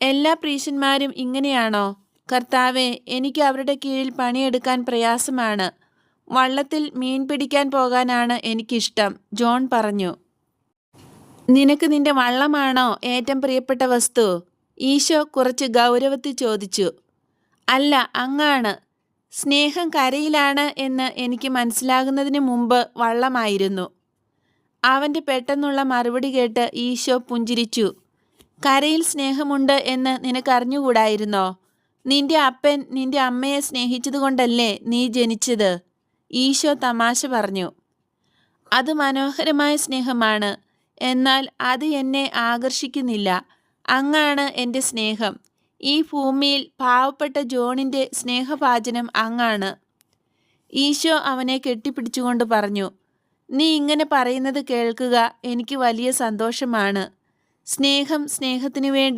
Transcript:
എല്ലാ പ്രീശന്മാരും ഇങ്ങനെയാണോ? കർത്താവെ, എനിക്ക് അവരുടെ കീഴിൽ പണിയെടുക്കാൻ പ്രയാസമാണ്. വള്ളത്തിൽ മീൻ പിടിക്കാൻ പോകാനാണ് എനിക്കിഷ്ടം, ജോൺ പറഞ്ഞു. നിനക്ക് നിന്റെ വള്ളമാണോ ഏറ്റവും പ്രിയപ്പെട്ട വസ്തു? ഈശോ കുറച്ച് ഗൗരവത്തിൽ ചോദിച്ചു. അല്ല, അങ്ങാണ്. സ്നേഹം കരയിലാണ് എന്ന് എനിക്ക് മനസ്സിലാകുന്നതിന് മുമ്പ് വള്ളമായിരുന്നു. അവൻ്റെ പെട്ടെന്നുള്ള മറുപടി കേട്ട് ഈശോ പുഞ്ചിരിച്ചു. കരയിൽ സ്നേഹമുണ്ട് എന്ന് നിനക്കറിഞ്ഞുകൂടായിരുന്നോ? നിന്റെ അപ്പൻ നിന്റെ അമ്മയെ സ്നേഹിച്ചതുകൊണ്ടല്ലേ നീ ജനിച്ചത്? ഈശോ തമാശ പറഞ്ഞു. അത് മനോഹരമായ സ്നേഹമാണ്, എന്നാൽ അത് എന്നെ ആകർഷിക്കുന്നില്ല. അങ്ങാണ് എൻ്റെ സ്നേഹം. ഈ ഭൂമിയിൽ പാവപ്പെട്ട ജോണിൻ്റെ സ്നേഹഭാജനം അങ്ങാണ്. ഈശോ അവനെ കെട്ടിപ്പിടിച്ചുകൊണ്ട് പറഞ്ഞു, നീ ഇങ്ങനെ പറയുന്നത് കേൾക്കുക എനിക്ക് വലിയ സന്തോഷമാണ്. സ്നേഹം സ്നേഹത്തിനു വേണ്ടി